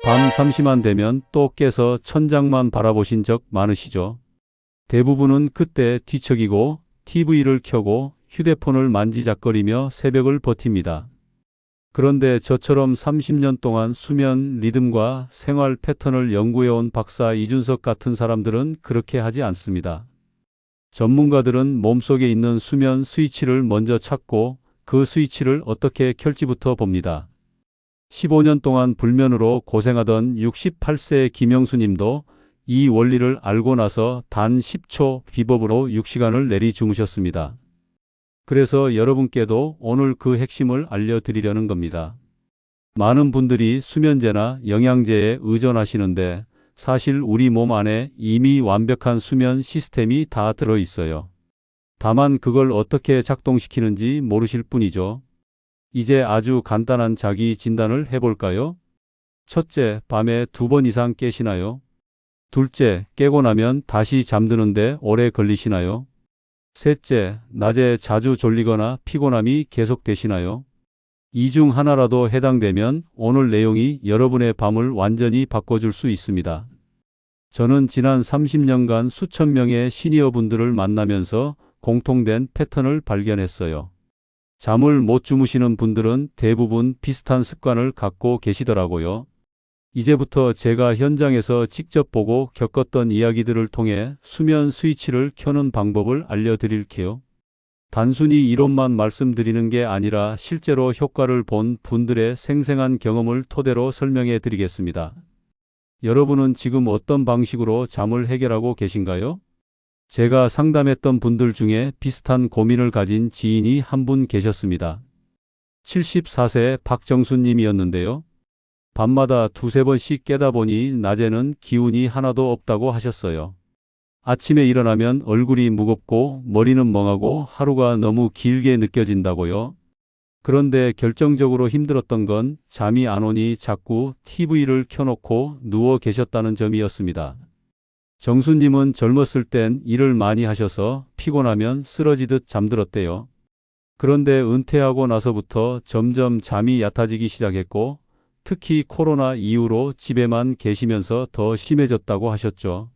밤 3시만 되면 또 깨서 천장만 바라보신 적 많으시죠? 대부분은 그때 뒤척이고 TV를 켜고 휴대폰을 만지작거리며 새벽을 버팁니다. 그런데 저처럼 30년 동안 수면 리듬과 생활 패턴을 연구해온 박사 이준석 같은 사람들은 그렇게 하지 않습니다. 전문가들은 몸속에 있는 수면 스위치를 먼저 찾고 그 스위치를 어떻게 켤지부터 봅니다. 15년 동안 불면으로 고생하던 68세의 김영수 님도 이 원리를 알고 나서 단 10초 비법으로 6시간을 내리 주무셨습니다. 그래서 여러분께도 오늘 그 핵심을 알려드리려는 겁니다. 많은 분들이 수면제나 영양제에 의존하시는데 사실 우리 몸 안에 이미 완벽한 수면 시스템이 다 들어 있어요. 다만 그걸 어떻게 작동시키는지 모르실 뿐이죠. 이제 아주 간단한 자기 진단을 해볼까요? 첫째, 밤에 2번 이상 깨시나요? 둘째, 깨고 나면 다시 잠드는데 오래 걸리시나요? 셋째, 낮에 자주 졸리거나 피곤함이 계속되시나요? 이 중 하나라도 해당되면 오늘 내용이 여러분의 밤을 완전히 바꿔줄 수 있습니다. 저는 지난 30년간 수천 명의 시니어 분들을 만나면서 공통된 패턴을 발견했어요. 잠을 못 주무시는 분들은 대부분 비슷한 습관을 갖고 계시더라고요. 이제부터 제가 현장에서 직접 보고 겪었던 이야기들을 통해 수면 스위치를 켜는 방법을 알려드릴게요. 단순히 이론만 말씀드리는 게 아니라 실제로 효과를 본 분들의 생생한 경험을 토대로 설명해 드리겠습니다. 여러분은 지금 어떤 방식으로 잠을 해결하고 계신가요? 제가 상담했던 분들 중에 비슷한 고민을 가진 지인이 한 분 계셨습니다. 74세의 박정수 님이었는데요. 밤마다 2~3번씩 깨다 보니 낮에는 기운이 하나도 없다고 하셨어요. 아침에 일어나면 얼굴이 무겁고 머리는 멍하고 하루가 너무 길게 느껴진다고요. 그런데 결정적으로 힘들었던 건 잠이 안 오니 자꾸 TV를 켜놓고 누워 계셨다는 점이었습니다. 정수님은 젊었을 땐 일을 많이 하셔서 피곤하면 쓰러지듯 잠들었대요. 그런데 은퇴하고 나서부터 점점 잠이 얕아지기 시작했고 특히 코로나 이후로 집에만 계시면서 더 심해졌다고 하셨죠.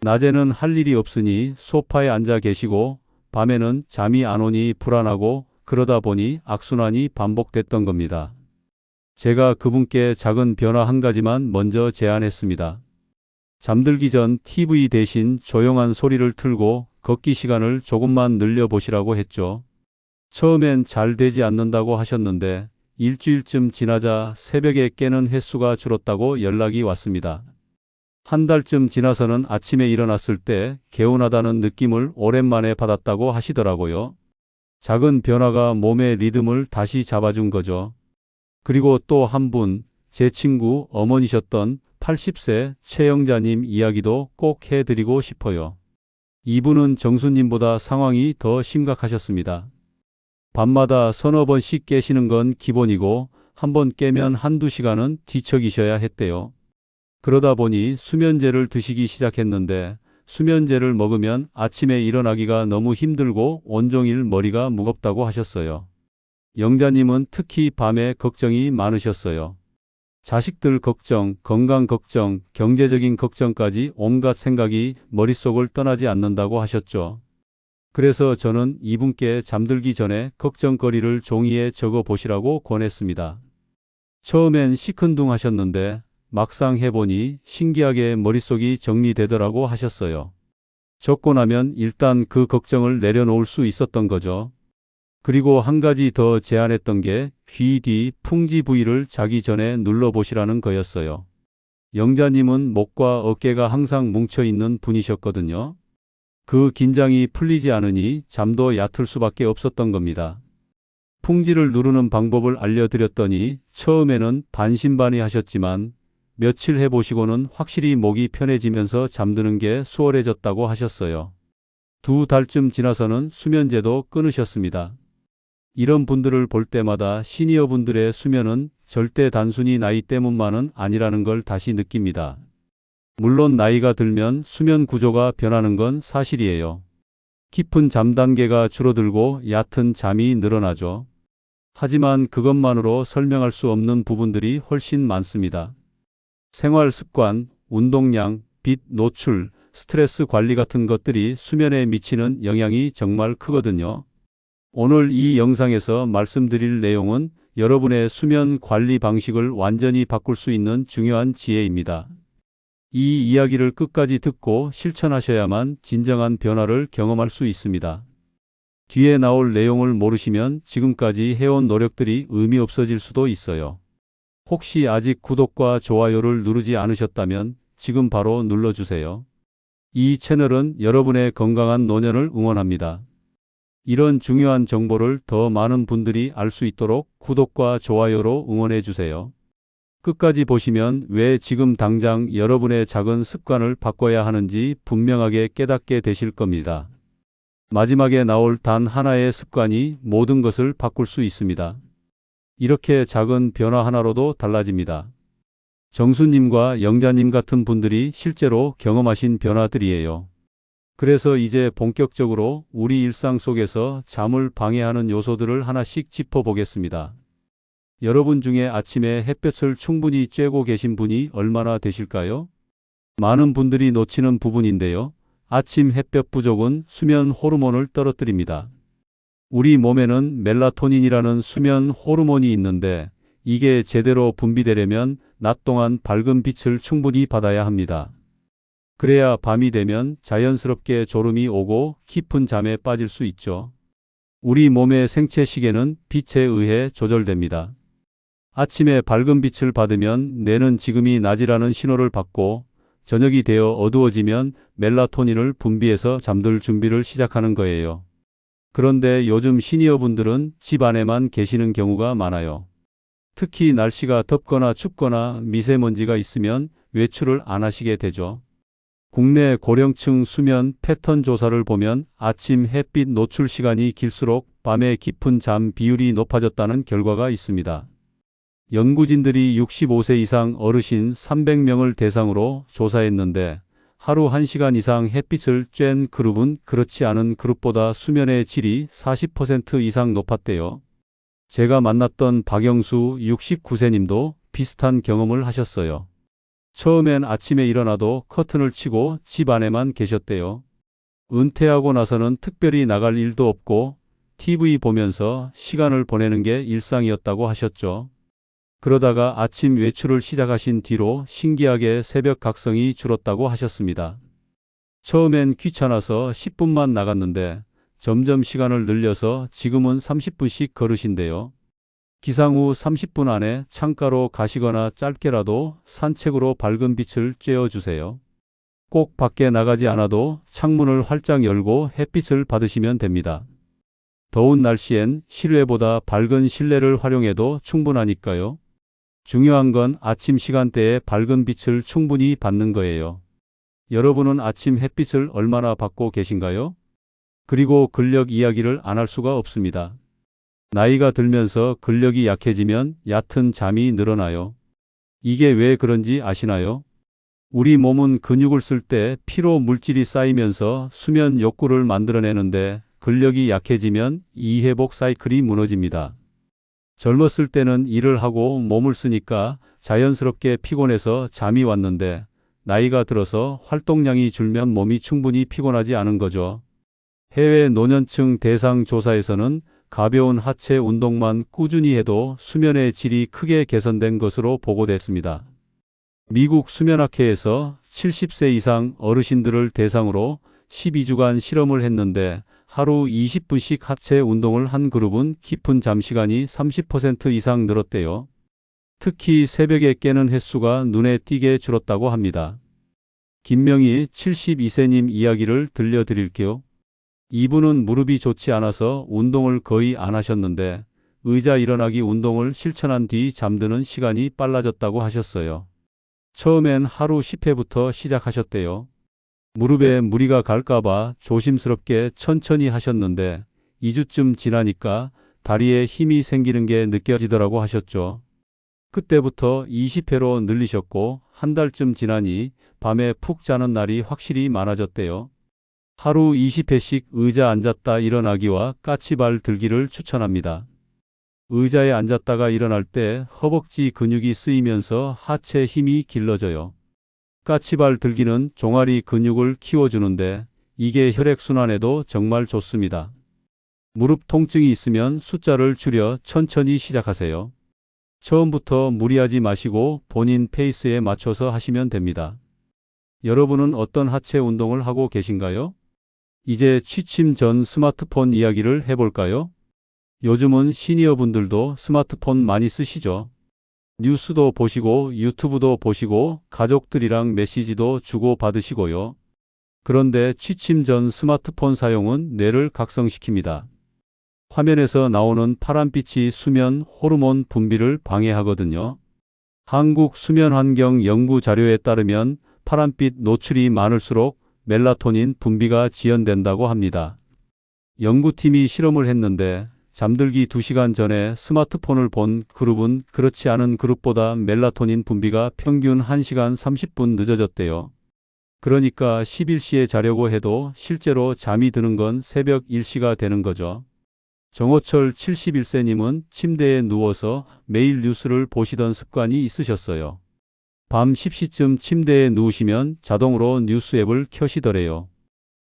낮에는 할 일이 없으니 소파에 앉아 계시고 밤에는 잠이 안 오니 불안하고 그러다 보니 악순환이 반복됐던 겁니다. 제가 그분께 작은 변화 한 가지만 먼저 제안했습니다. 잠들기 전 TV 대신 조용한 소리를 틀고 걷기 시간을 조금만 늘려보시라고 했죠. 처음엔 잘 되지 않는다고 하셨는데 일주일쯤 지나자 새벽에 깨는 횟수가 줄었다고 연락이 왔습니다. 한 달쯤 지나서는 아침에 일어났을 때 개운하다는 느낌을 오랜만에 받았다고 하시더라고요. 작은 변화가 몸의 리듬을 다시 잡아준 거죠. 그리고 또 한 분, 제 친구 어머니셨던 80세 최영자님 이야기도 꼭 해드리고 싶어요. 이분은 정수님보다 상황이 더 심각하셨습니다. 밤마다 서너 번씩 깨시는 건 기본이고 한 번 깨면 한두 시간은 뒤척이셔야 했대요. 그러다 보니 수면제를 드시기 시작했는데 수면제를 먹으면 아침에 일어나기가 너무 힘들고 온종일 머리가 무겁다고 하셨어요. 영자님은 특히 밤에 걱정이 많으셨어요. 자식들 걱정, 건강 걱정, 경제적인 걱정까지 온갖 생각이 머릿속을 떠나지 않는다고 하셨죠. 그래서 저는 이분께 잠들기 전에 걱정거리를 종이에 적어 보시라고 권했습니다. 처음엔 시큰둥하셨는데 막상 해보니 신기하게 머릿속이 정리되더라고 하셨어요. 적고 나면 일단 그 걱정을 내려놓을 수 있었던 거죠. 그리고 한 가지 더 제안했던 게 귀 뒤 풍지 부위를 자기 전에 눌러보시라는 거였어요. 영자님은 목과 어깨가 항상 뭉쳐있는 분이셨거든요. 그 긴장이 풀리지 않으니 잠도 얕을 수밖에 없었던 겁니다. 풍지를 누르는 방법을 알려드렸더니 처음에는 반신반의 하셨지만 며칠 해보시고는 확실히 목이 편해지면서 잠드는 게 수월해졌다고 하셨어요. 2달쯤 지나서는 수면제도 끊으셨습니다. 이런 분들을 볼 때마다 시니어 분들의 수면은 절대 단순히 나이 때문만은 아니라는 걸 다시 느낍니다. 물론 나이가 들면 수면 구조가 변하는 건 사실이에요. 깊은 잠 단계가 줄어들고 얕은 잠이 늘어나죠. 하지만 그것만으로 설명할 수 없는 부분들이 훨씬 많습니다. 생활 습관, 운동량, 빛 노출, 스트레스 관리 같은 것들이 수면에 미치는 영향이 정말 크거든요. 오늘 이 영상에서 말씀드릴 내용은 여러분의 수면 관리 방식을 완전히 바꿀 수 있는 중요한 지혜입니다. 이 이야기를 끝까지 듣고 실천하셔야만 진정한 변화를 경험할 수 있습니다. 뒤에 나올 내용을 모르시면 지금까지 해온 노력들이 의미 없어질 수도 있어요. 혹시 아직 구독과 좋아요를 누르지 않으셨다면 지금 바로 눌러주세요. 이 채널은 여러분의 건강한 노년을 응원합니다. 이런 중요한 정보를 더 많은 분들이 알 수 있도록 구독과 좋아요로 응원해 주세요. 끝까지 보시면 왜 지금 당장 여러분의 작은 습관을 바꿔야 하는지 분명하게 깨닫게 되실 겁니다. 마지막에 나올 단 하나의 습관이 모든 것을 바꿀 수 있습니다. 이렇게 작은 변화 하나로도 달라집니다. 정수님과 영자님 같은 분들이 실제로 경험하신 변화들이에요. 그래서 이제 본격적으로 우리 일상 속에서 잠을 방해하는 요소들을 하나씩 짚어보겠습니다. 여러분 중에 아침에 햇볕을 충분히 쬐고 계신 분이 얼마나 되실까요? 많은 분들이 놓치는 부분인데요. 아침 햇볕 부족은 수면 호르몬을 떨어뜨립니다. 우리 몸에는 멜라토닌이라는 수면 호르몬이 있는데 이게 제대로 분비되려면 낮 동안 밝은 빛을 충분히 받아야 합니다. 그래야 밤이 되면 자연스럽게 졸음이 오고 깊은 잠에 빠질 수 있죠. 우리 몸의 생체 시계는 빛에 의해 조절됩니다. 아침에 밝은 빛을 받으면 뇌는 지금이 낮이라는 신호를 받고 저녁이 되어 어두워지면 멜라토닌을 분비해서 잠들 준비를 시작하는 거예요. 그런데 요즘 시니어분들은 집 안에만 계시는 경우가 많아요. 특히 날씨가 덥거나 춥거나 미세먼지가 있으면 외출을 안 하시게 되죠. 국내 고령층 수면 패턴 조사를 보면 아침 햇빛 노출 시간이 길수록 밤에 깊은 잠 비율이 높아졌다는 결과가 있습니다. 연구진들이 65세 이상 어르신 300명을 대상으로 조사했는데 하루 1시간 이상 햇빛을 쬐는 그룹은 그렇지 않은 그룹보다 수면의 질이 40% 이상 높았대요. 제가 만났던 박영수 69세님도 비슷한 경험을 하셨어요. 처음엔 아침에 일어나도 커튼을 치고 집 안에만 계셨대요. 은퇴하고 나서는 특별히 나갈 일도 없고 TV 보면서 시간을 보내는 게 일상이었다고 하셨죠. 그러다가 아침 외출을 시작하신 뒤로 신기하게 새벽 각성이 줄었다고 하셨습니다. 처음엔 귀찮아서 10분만 나갔는데 점점 시간을 늘려서 지금은 30분씩 걸으신대요. 기상 후 30분 안에 창가로 가시거나 짧게라도 산책으로 밝은 빛을 쬐어주세요. 꼭 밖에 나가지 않아도 창문을 활짝 열고 햇빛을 받으시면 됩니다. 더운 날씨엔 실외보다 밝은 실내를 활용해도 충분하니까요. 중요한 건 아침 시간대에 밝은 빛을 충분히 받는 거예요. 여러분은 아침 햇빛을 얼마나 받고 계신가요? 그리고 근력 이야기를 안 할 수가 없습니다. 나이가 들면서 근력이 약해지면 얕은 잠이 늘어나요. 이게 왜 그런지 아시나요? 우리 몸은 근육을 쓸 때 피로 물질이 쌓이면서 수면 욕구를 만들어내는데 근력이 약해지면 이 회복 사이클이 무너집니다. 젊었을 때는 일을 하고 몸을 쓰니까 자연스럽게 피곤해서 잠이 왔는데 나이가 들어서 활동량이 줄면 몸이 충분히 피곤하지 않은 거죠. 해외 노년층 대상 조사에서는 가벼운 하체 운동만 꾸준히 해도 수면의 질이 크게 개선된 것으로 보고됐습니다. 미국 수면학회에서 70세 이상 어르신들을 대상으로 12주간 실험을 했는데 하루 20분씩 하체 운동을 한 그룹은 깊은 잠 시간이 30% 이상 늘었대요. 특히 새벽에 깨는 횟수가 눈에 띄게 줄었다고 합니다. 김명희 72세님 이야기를 들려드릴게요. 이분은 무릎이 좋지 않아서 운동을 거의 안 하셨는데 의자 일어나기 운동을 실천한 뒤 잠드는 시간이 빨라졌다고 하셨어요. 처음엔 하루 10회부터 시작하셨대요. 무릎에 무리가 갈까봐 조심스럽게 천천히 하셨는데 2주쯤 지나니까 다리에 힘이 생기는 게 느껴지더라고 하셨죠. 그때부터 20회로 늘리셨고 한 달쯤 지나니 밤에 푹 자는 날이 확실히 많아졌대요. 하루 20회씩 의자 앉았다 일어나기와 까치발 들기를 추천합니다. 의자에 앉았다가 일어날 때 허벅지 근육이 쓰이면서 하체 힘이 길러져요. 까치발 들기는 종아리 근육을 키워주는데 이게 혈액순환에도 정말 좋습니다. 무릎 통증이 있으면 숫자를 줄여 천천히 시작하세요. 처음부터 무리하지 마시고 본인 페이스에 맞춰서 하시면 됩니다. 여러분은 어떤 하체 운동을 하고 계신가요? 이제 취침 전 스마트폰 이야기를 해볼까요? 요즘은 시니어분들도 스마트폰 많이 쓰시죠? 뉴스도 보시고 유튜브도 보시고 가족들이랑 메시지도 주고받으시고요. 그런데 취침 전 스마트폰 사용은 뇌를 각성시킵니다. 화면에서 나오는 파란빛이 수면 호르몬 분비를 방해하거든요. 한국수면환경연구 자료에 따르면 파란빛 노출이 많을수록 멜라토닌 분비가 지연된다고 합니다. 연구팀이 실험을 했는데 잠들기 2시간 전에 스마트폰을 본 그룹은 그렇지 않은 그룹보다 멜라토닌 분비가 평균 1시간 30분 늦어졌대요. 그러니까 11시에 자려고 해도 실제로 잠이 드는 건 새벽 1시가 되는 거죠. 정호철 71세님은 침대에 누워서 매일 뉴스를 보시던 습관이 있으셨어요. 밤 10시쯤 침대에 누우시면 자동으로 뉴스 앱을 켜시더래요.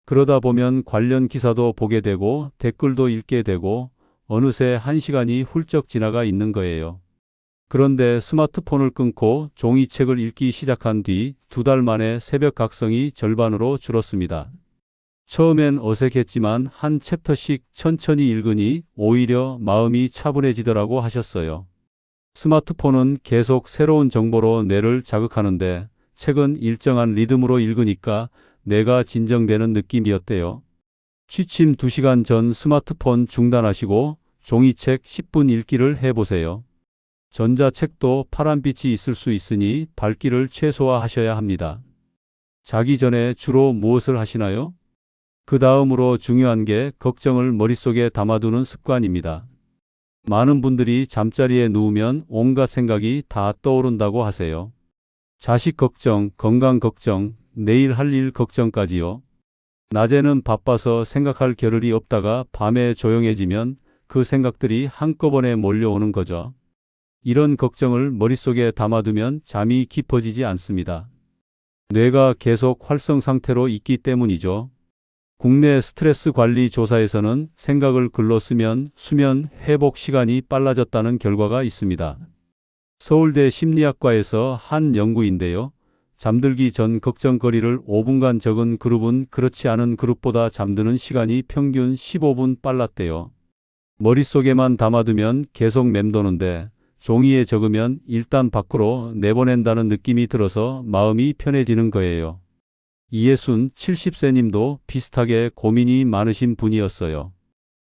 그러다 보면 관련 기사도 보게 되고 댓글도 읽게 되고 어느새 1시간이 훌쩍 지나가 있는 거예요. 그런데 스마트폰을 끊고 종이책을 읽기 시작한 뒤 2달 만에 새벽 각성이 절반으로 줄었습니다. 처음엔 어색했지만 한 챕터씩 천천히 읽으니 오히려 마음이 차분해지더라고 하셨어요. 스마트폰은 계속 새로운 정보로 뇌를 자극하는데 책은 일정한 리듬으로 읽으니까 뇌가 진정되는 느낌이었대요. 취침 2시간 전 스마트폰 중단하시고 종이책 10분 읽기를 해보세요. 전자책도 파란빛이 있을 수 있으니 밝기를 최소화하셔야 합니다. 자기 전에 주로 무엇을 하시나요? 그 다음으로 중요한 게 걱정을 머릿속에 담아두는 습관입니다. 많은 분들이 잠자리에 누우면 온갖 생각이 다 떠오른다고 하세요. 자식 걱정, 건강 걱정, 내일 할 일 걱정까지요. 낮에는 바빠서 생각할 겨를이 없다가 밤에 조용해지면 그 생각들이 한꺼번에 몰려오는 거죠. 이런 걱정을 머릿속에 담아두면 잠이 깊어지지 않습니다. 뇌가 계속 활성 상태로 있기 때문이죠. 국내 스트레스 관리 조사에서는 생각을 글로 쓰면 수면 회복 시간이 빨라졌다는 결과가 있습니다. 서울대 심리학과에서 한 연구인데요. 잠들기 전 걱정거리를 5분간 적은 그룹은 그렇지 않은 그룹보다 잠드는 시간이 평균 15분 빨랐대요. 머릿속에만 담아두면 계속 맴도는데 종이에 적으면 일단 밖으로 내보낸다는 느낌이 들어서 마음이 편해지는 거예요. 이예순 70세님도 비슷하게 고민이 많으신 분이었어요.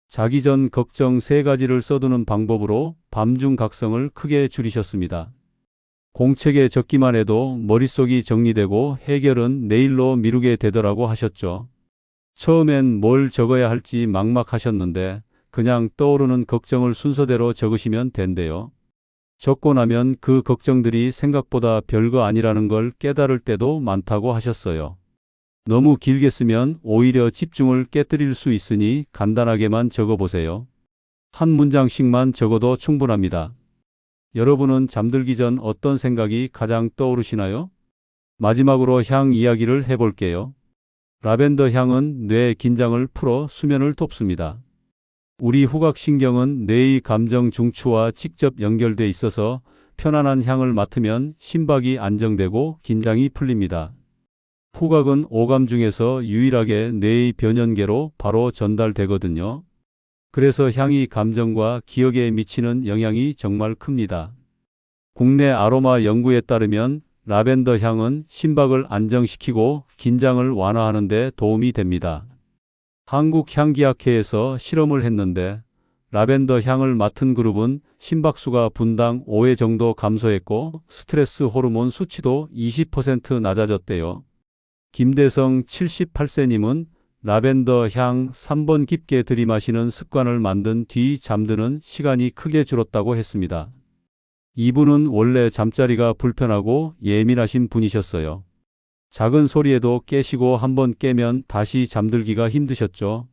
자기 전 걱정 3가지를 써두는 방법으로 밤중 각성을 크게 줄이셨습니다. 공책에 적기만 해도 머릿속이 정리되고 해결은 내일로 미루게 되더라고 하셨죠. 처음엔 뭘 적어야 할지 막막하셨는데 그냥 떠오르는 걱정을 순서대로 적으시면 된대요. 적고 나면 그 걱정들이 생각보다 별거 아니라는 걸 깨달을 때도 많다고 하셨어요. 너무 길게 쓰면 오히려 집중을 깨뜨릴 수 있으니 간단하게만 적어보세요. 한 문장씩만 적어도 충분합니다. 여러분은 잠들기 전 어떤 생각이 가장 떠오르시나요? 마지막으로 향 이야기를 해볼게요. 라벤더 향은 뇌의 긴장을 풀어 수면을 돕습니다. 우리 후각신경은 뇌의 감정 중추와 직접 연결돼 있어서 편안한 향을 맡으면 심박이 안정되고 긴장이 풀립니다. 후각은 오감 중에서 유일하게 뇌의 변연계로 바로 전달되거든요. 그래서 향이 감정과 기억에 미치는 영향이 정말 큽니다. 국내 아로마 연구에 따르면 라벤더 향은 심박을 안정시키고 긴장을 완화하는 데 도움이 됩니다. 한국향기학회에서 실험을 했는데 라벤더 향을 맡은 그룹은 심박수가 분당 5회 정도 감소했고 스트레스 호르몬 수치도 20% 낮아졌대요. 김대성 78세님은 라벤더 향 3번 깊게 들이마시는 습관을 만든 뒤 잠드는 시간이 크게 줄었다고 했습니다. 이분은 원래 잠자리가 불편하고 예민하신 분이셨어요. 작은 소리에도 깨시고 한번 깨면 다시 잠들기가 힘드셨죠.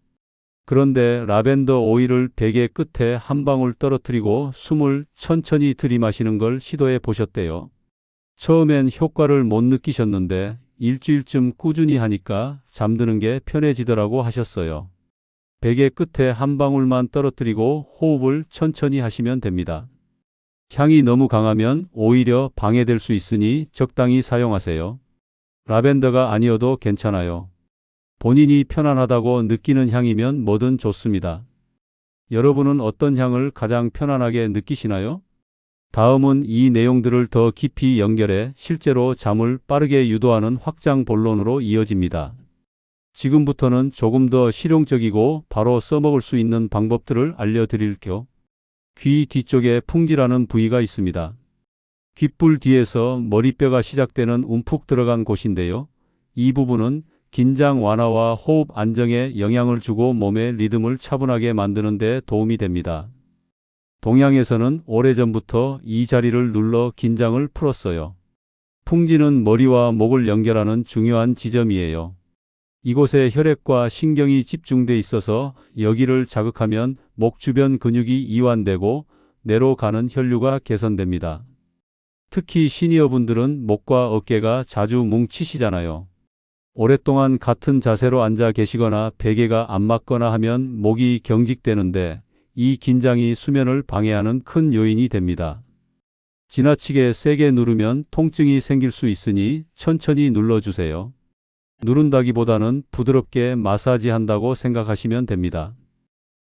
그런데 라벤더 오일을 베개 끝에 한 방울 떨어뜨리고 숨을 천천히 들이마시는 걸 시도해 보셨대요. 처음엔 효과를 못 느끼셨는데 일주일쯤 꾸준히 하니까 잠드는 게 편해지더라고 하셨어요. 베개 끝에 한 방울만 떨어뜨리고 호흡을 천천히 하시면 됩니다. 향이 너무 강하면 오히려 방해될 수 있으니 적당히 사용하세요. 라벤더가 아니어도 괜찮아요. 본인이 편안하다고 느끼는 향이면 뭐든 좋습니다. 여러분은 어떤 향을 가장 편안하게 느끼시나요? 다음은 이 내용들을 더 깊이 연결해 실제로 잠을 빠르게 유도하는 확장 본론으로 이어집니다. 지금부터는 조금 더 실용적이고 바로 써먹을 수 있는 방법들을 알려드릴게요. 귀 뒤쪽에 풍지라는 부위가 있습니다. 귓불 뒤에서 머리뼈가 시작되는 움푹 들어간 곳인데요. 이 부분은 긴장 완화와 호흡 안정에 영향을 주고 몸의 리듬을 차분하게 만드는 데 도움이 됩니다. 동양에서는 오래전부터 이 자리를 눌러 긴장을 풀었어요. 풍지는 머리와 목을 연결하는 중요한 지점이에요. 이곳에 혈액과 신경이 집중돼 있어서 여기를 자극하면 목 주변 근육이 이완되고 뇌로 가는 혈류가 개선됩니다. 특히 시니어분들은 목과 어깨가 자주 뭉치시잖아요. 오랫동안 같은 자세로 앉아 계시거나 베개가 안 맞거나 하면 목이 경직되는데 이 긴장이 수면을 방해하는 큰 요인이 됩니다. 지나치게 세게 누르면 통증이 생길 수 있으니 천천히 눌러주세요. 누른다기보다는 부드럽게 마사지한다고 생각하시면 됩니다.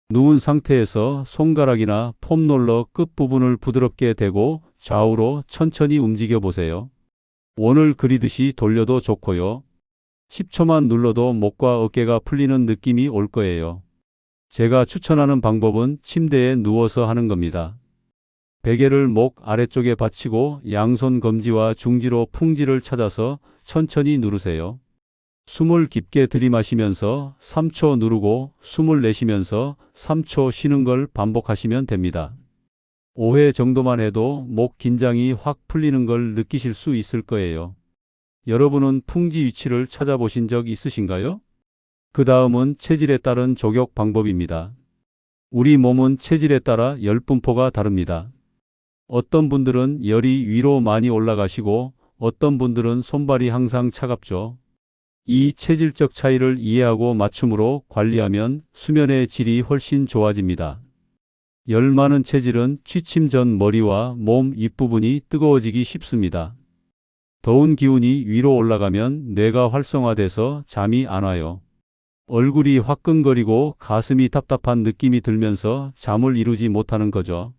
누운 상태에서 손가락이나 폼롤러 끝부분을 부드럽게 대고 좌우로 천천히 움직여 보세요. 원을 그리듯이 돌려도 좋고요. 10초만 눌러도 목과 어깨가 풀리는 느낌이 올 거예요. 제가 추천하는 방법은 침대에 누워서 하는 겁니다. 베개를 목 아래쪽에 받치고 양손 검지와 중지로 풍지를 찾아서 천천히 누르세요. 숨을 깊게 들이마시면서 3초 누르고 숨을 내쉬면서 3초 쉬는 걸 반복하시면 됩니다. 5회 정도만 해도 목 긴장이 확 풀리는 걸 느끼실 수 있을 거예요. 여러분은 풍지 위치를 찾아보신 적 있으신가요? 그 다음은 체질에 따른 조격 방법입니다. 우리 몸은 체질에 따라 열 분포가 다릅니다. 어떤 분들은 열이 위로 많이 올라가시고 어떤 분들은 손발이 항상 차갑죠. 이 체질적 차이를 이해하고 맞춤으로 관리하면 수면의 질이 훨씬 좋아집니다. 열 많은 체질은 취침 전 머리와 몸 윗부분이 뜨거워지기 쉽습니다. 더운 기운이 위로 올라가면 뇌가 활성화돼서 잠이 안 와요. 얼굴이 화끈거리고 가슴이 답답한 느낌이 들면서 잠을 이루지 못하는 거죠.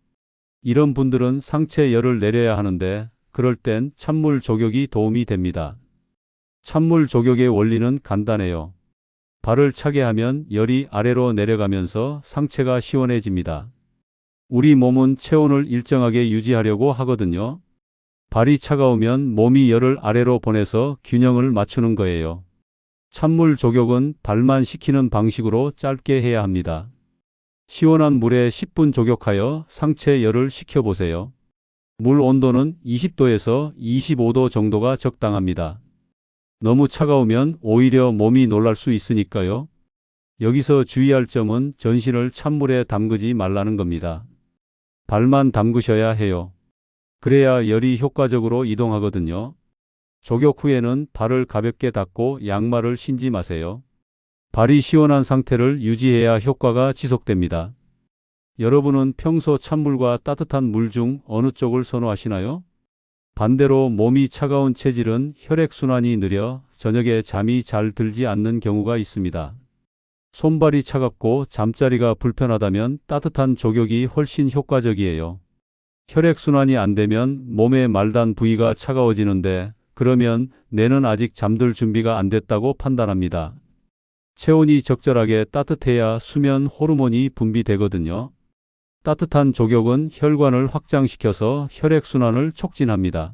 이런 분들은 상체 열을 내려야 하는데 그럴 땐 찬물 조격이 도움이 됩니다. 찬물 조격의 원리는 간단해요. 발을 차게 하면 열이 아래로 내려가면서 상체가 시원해집니다. 우리 몸은 체온을 일정하게 유지하려고 하거든요. 발이 차가우면 몸이 열을 아래로 보내서 균형을 맞추는 거예요. 찬물 조격은 발만 식히는 방식으로 짧게 해야 합니다. 시원한 물에 10분 조격하여 상체 열을 식혀보세요. 물 온도는 20도에서 25도 정도가 적당합니다. 너무 차가우면 오히려 몸이 놀랄 수 있으니까요. 여기서 주의할 점은 전신을 찬물에 담그지 말라는 겁니다. 발만 담그셔야 해요. 그래야 열이 효과적으로 이동하거든요. 조격 후에는 발을 가볍게 닦고 양말을 신지 마세요. 발이 시원한 상태를 유지해야 효과가 지속됩니다. 여러분은 평소 찬물과 따뜻한 물 중 어느 쪽을 선호하시나요? 반대로 몸이 차가운 체질은 혈액순환이 느려 저녁에 잠이 잘 들지 않는 경우가 있습니다. 손발이 차갑고 잠자리가 불편하다면 따뜻한 조격이 훨씬 효과적이에요. 혈액순환이 안 되면 몸의 말단 부위가 차가워지는데 그러면 뇌는 아직 잠들 준비가 안 됐다고 판단합니다. 체온이 적절하게 따뜻해야 수면 호르몬이 분비되거든요. 따뜻한 조격은 혈관을 확장시켜서 혈액순환을 촉진합니다.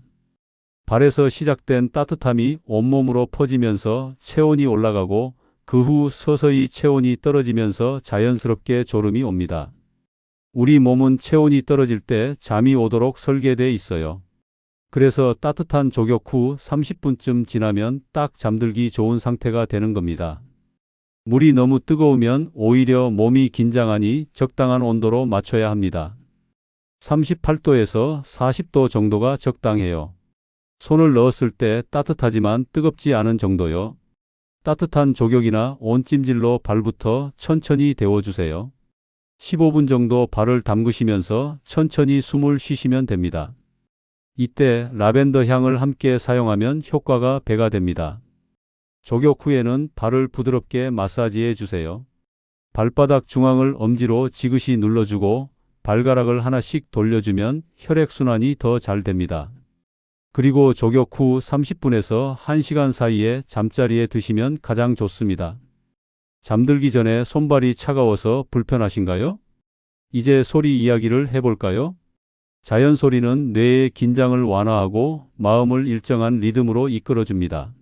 발에서 시작된 따뜻함이 온몸으로 퍼지면서 체온이 올라가고 그 후 서서히 체온이 떨어지면서 자연스럽게 졸음이 옵니다. 우리 몸은 체온이 떨어질 때 잠이 오도록 설계되어 있어요. 그래서 따뜻한 조격 후 30분쯤 지나면 딱 잠들기 좋은 상태가 되는 겁니다. 물이 너무 뜨거우면 오히려 몸이 긴장하니 적당한 온도로 맞춰야 합니다. 38도에서 40도 정도가 적당해요. 손을 넣었을 때 따뜻하지만 뜨겁지 않은 정도요. 따뜻한 족욕이나 온찜질로 발부터 천천히 데워주세요. 15분 정도 발을 담그시면서 천천히 숨을 쉬시면 됩니다. 이때 라벤더 향을 함께 사용하면 효과가 배가 됩니다. 족욕 후에는 발을 부드럽게 마사지해 주세요. 발바닥 중앙을 엄지로 지그시 눌러주고 발가락을 하나씩 돌려주면 혈액순환이 더 잘 됩니다. 그리고 족욕 후 30분에서 1시간 사이에 잠자리에 드시면 가장 좋습니다. 잠들기 전에 손발이 차가워서 불편하신가요? 이제 소리 이야기를 해볼까요? 자연 소리는 뇌의 긴장을 완화하고 마음을 일정한 리듬으로 이끌어줍니다.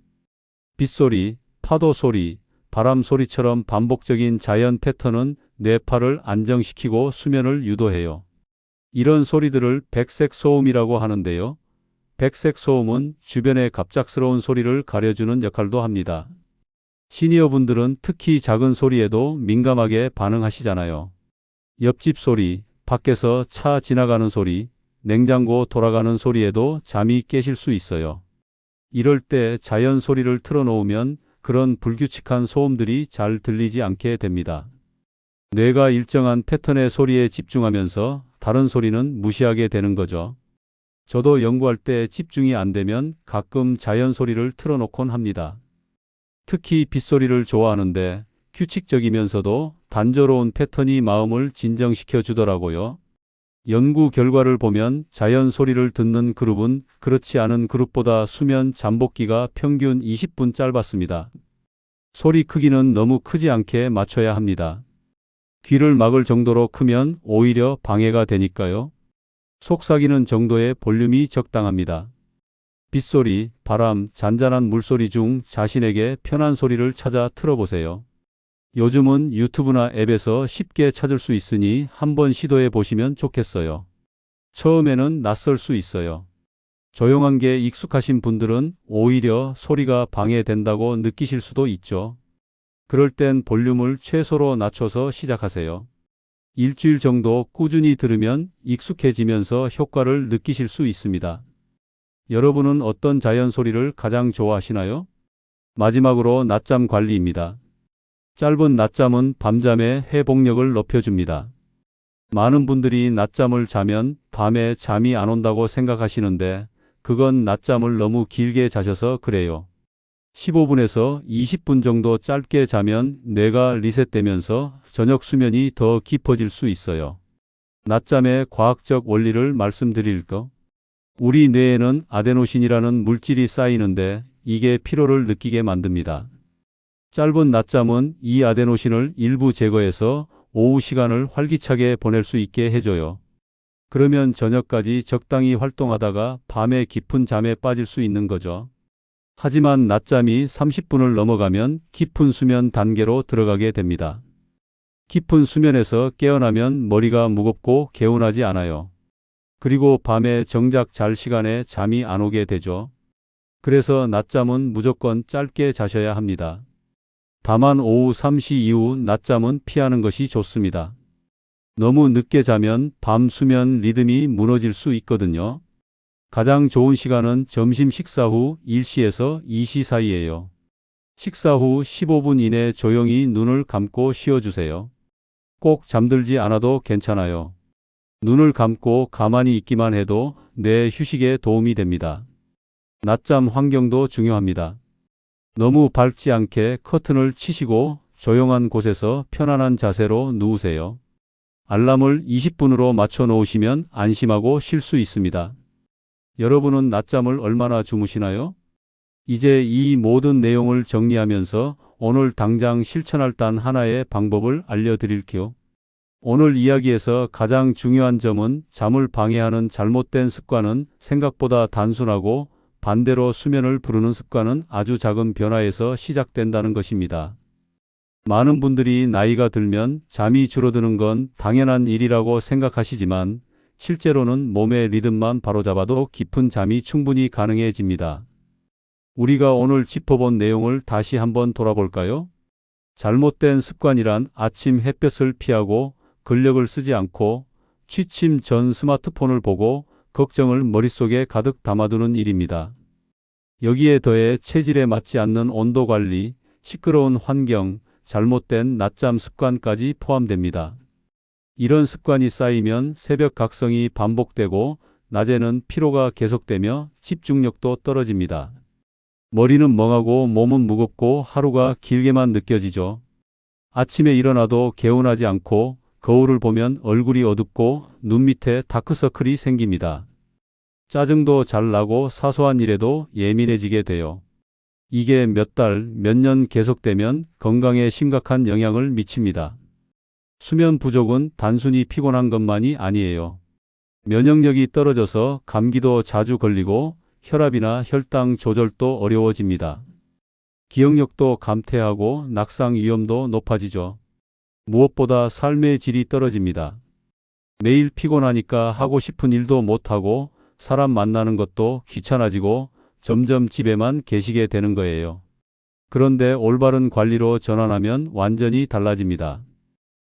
빗소리, 파도 소리, 바람 소리처럼 반복적인 자연 패턴은 뇌파를 안정시키고 수면을 유도해요. 이런 소리들을 백색 소음이라고 하는데요. 백색 소음은 주변의 갑작스러운 소리를 가려주는 역할도 합니다. 시니어분들은 특히 작은 소리에도 민감하게 반응하시잖아요. 옆집 소리, 밖에서 차 지나가는 소리, 냉장고 돌아가는 소리에도 잠이 깨실 수 있어요. 이럴 때 자연 소리를 틀어놓으면 그런 불규칙한 소음들이 잘 들리지 않게 됩니다. 뇌가 일정한 패턴의 소리에 집중하면서 다른 소리는 무시하게 되는 거죠. 저도 연구할 때 집중이 안 되면 가끔 자연 소리를 틀어놓곤 합니다. 특히 빗소리를 좋아하는데 규칙적이면서도 단조로운 패턴이 마음을 진정시켜 주더라고요. 연구 결과를 보면 자연 소리를 듣는 그룹은 그렇지 않은 그룹보다 수면 잠복기가 평균 20분 짧았습니다. 소리 크기는 너무 크지 않게 맞춰야 합니다. 귀를 막을 정도로 크면 오히려 방해가 되니까요. 속삭이는 정도의 볼륨이 적당합니다. 빗소리, 바람, 잔잔한 물소리 중 자신에게 편한 소리를 찾아 틀어보세요. 요즘은 유튜브나 앱에서 쉽게 찾을 수 있으니 한번 시도해 보시면 좋겠어요. 처음에는 낯설 수 있어요. 조용한 게 익숙하신 분들은 오히려 소리가 방해된다고 느끼실 수도 있죠. 그럴 땐 볼륨을 최소로 낮춰서 시작하세요. 일주일 정도 꾸준히 들으면 익숙해지면서 효과를 느끼실 수 있습니다. 여러분은 어떤 자연 소리를 가장 좋아하시나요? 마지막으로 낮잠 관리입니다. 짧은 낮잠은 밤잠의 회복력을 높여줍니다. 많은 분들이 낮잠을 자면 밤에 잠이 안 온다고 생각하시는데 그건 낮잠을 너무 길게 자셔서 그래요. 15분에서 20분 정도 짧게 자면 뇌가 리셋되면서 저녁 수면이 더 깊어질 수 있어요. 낮잠의 과학적 원리를 말씀드릴까? 우리 뇌에는 아데노신이라는 물질이 쌓이는데 이게 피로를 느끼게 만듭니다. 짧은 낮잠은 이 아데노신을 일부 제거해서 오후 시간을 활기차게 보낼 수 있게 해줘요. 그러면 저녁까지 적당히 활동하다가 밤에 깊은 잠에 빠질 수 있는 거죠. 하지만 낮잠이 30분을 넘어가면 깊은 수면 단계로 들어가게 됩니다. 깊은 수면에서 깨어나면 머리가 무겁고 개운하지 않아요. 그리고 밤에 정작 잘 시간에 잠이 안 오게 되죠. 그래서 낮잠은 무조건 짧게 자셔야 합니다. 다만 오후 3시 이후 낮잠은 피하는 것이 좋습니다. 너무 늦게 자면 밤 수면 리듬이 무너질 수 있거든요. 가장 좋은 시간은 점심 식사 후 1시에서 2시 사이예요. 식사 후 15분 이내 조용히 눈을 감고 쉬어주세요. 꼭 잠들지 않아도 괜찮아요. 눈을 감고 가만히 있기만 해도 뇌 휴식에 도움이 됩니다. 낮잠 환경도 중요합니다. 너무 밝지 않게 커튼을 치시고 조용한 곳에서 편안한 자세로 누우세요. 알람을 20분으로 맞춰 놓으시면 안심하고 쉴 수 있습니다. 여러분은 낮잠을 얼마나 주무시나요? 이제 이 모든 내용을 정리하면서 오늘 당장 실천할 단 하나의 방법을 알려드릴게요. 오늘 이야기에서 가장 중요한 점은 잠을 방해하는 잘못된 습관은 생각보다 단순하고 반대로 수면을 부르는 습관은 아주 작은 변화에서 시작된다는 것입니다. 많은 분들이 나이가 들면 잠이 줄어드는 건 당연한 일이라고 생각하시지만 실제로는 몸의 리듬만 바로잡아도 깊은 잠이 충분히 가능해집니다. 우리가 오늘 짚어본 내용을 다시 한번 돌아볼까요? 잘못된 습관이란 아침 햇볕을 피하고 근력을 쓰지 않고 취침 전 스마트폰을 보고 걱정을 머릿속에 가득 담아두는 일입니다. 여기에 더해 체질에 맞지 않는 온도 관리, 시끄러운 환경, 잘못된 낮잠 습관까지 포함됩니다. 이런 습관이 쌓이면 새벽 각성이 반복되고 낮에는 피로가 계속되며 집중력도 떨어집니다. 머리는 멍하고 몸은 무겁고 하루가 길게만 느껴지죠. 아침에 일어나도 개운하지 않고 거울을 보면 얼굴이 어둡고 눈 밑에 다크서클이 생깁니다. 짜증도 잘 나고 사소한 일에도 예민해지게 돼요. 이게 몇 달, 몇 년 계속되면 건강에 심각한 영향을 미칩니다. 수면 부족은 단순히 피곤한 것만이 아니에요. 면역력이 떨어져서 감기도 자주 걸리고 혈압이나 혈당 조절도 어려워집니다. 기억력도 감퇴하고 낙상 위험도 높아지죠. 무엇보다 삶의 질이 떨어집니다. 매일 피곤하니까 하고 싶은 일도 못하고 사람 만나는 것도 귀찮아지고 점점 집에만 계시게 되는 거예요. 그런데 올바른 관리로 전환하면 완전히 달라집니다.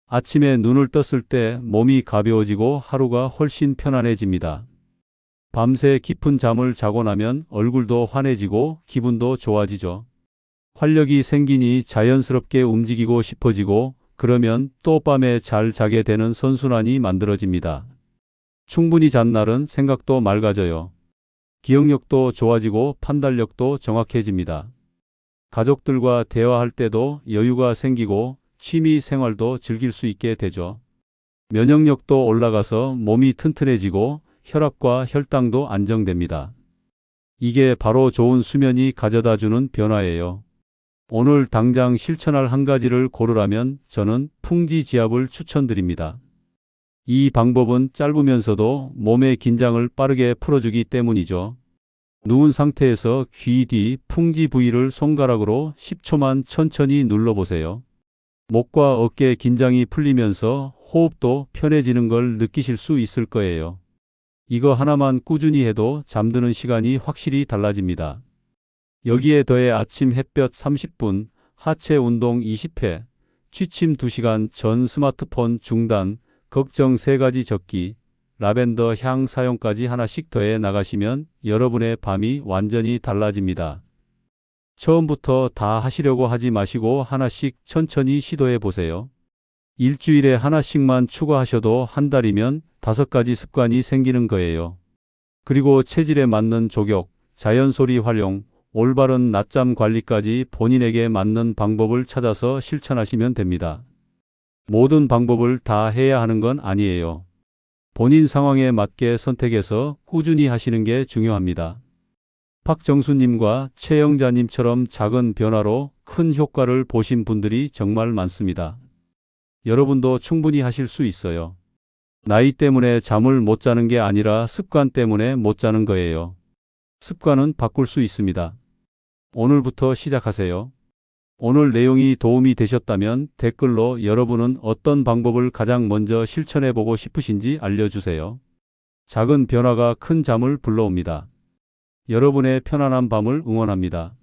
아침에 눈을 떴을 때 몸이 가벼워지고 하루가 훨씬 편안해집니다. 밤새 깊은 잠을 자고 나면 얼굴도 환해지고 기분도 좋아지죠. 활력이 생기니 자연스럽게 움직이고 싶어지고 그러면 또 밤에 잘 자게 되는 선순환이 만들어집니다. 충분히 잔 날은 생각도 맑아져요. 기억력도 좋아지고 판단력도 정확해집니다. 가족들과 대화할 때도 여유가 생기고 취미 생활도 즐길 수 있게 되죠. 면역력도 올라가서 몸이 튼튼해지고 혈압과 혈당도 안정됩니다. 이게 바로 좋은 수면이 가져다 주는 변화예요. 오늘 당장 실천할 한 가지를 고르라면 저는 풍지지압을 추천드립니다. 이 방법은 짧으면서도 몸의 긴장을 빠르게 풀어주기 때문이죠. 누운 상태에서 귀 뒤 풍지 부위를 손가락으로 10초만 천천히 눌러보세요. 목과 어깨 긴장이 풀리면서 호흡도 편해지는 걸 느끼실 수 있을 거예요. 이거 하나만 꾸준히 해도 잠드는 시간이 확실히 달라집니다. 여기에 더해 아침 햇볕 30분, 하체 운동 20회, 취침 2시간 전 스마트폰 중단, 걱정 3가지 적기, 라벤더 향 사용까지 하나씩 더해 나가시면 여러분의 밤이 완전히 달라집니다. 처음부터 다 하시려고 하지 마시고 하나씩 천천히 시도해 보세요. 일주일에 하나씩만 추가하셔도 한 달이면 5가지 습관이 생기는 거예요. 그리고 체질에 맞는 족욕, 자연소리 활용, 올바른 낮잠 관리까지 본인에게 맞는 방법을 찾아서 실천하시면 됩니다. 모든 방법을 다 해야 하는 건 아니에요. 본인 상황에 맞게 선택해서 꾸준히 하시는 게 중요합니다. 박정수님과 최영자님처럼 작은 변화로 큰 효과를 보신 분들이 정말 많습니다. 여러분도 충분히 하실 수 있어요. 나이 때문에 잠을 못 자는 게 아니라 습관 때문에 못 자는 거예요. 습관은 바꿀 수 있습니다. 오늘부터 시작하세요. 오늘 내용이 도움이 되셨다면 댓글로 여러분은 어떤 방법을 가장 먼저 실천해 보고 싶으신지 알려주세요. 작은 변화가 큰 잠을 불러옵니다. 여러분의 편안한 밤을 응원합니다.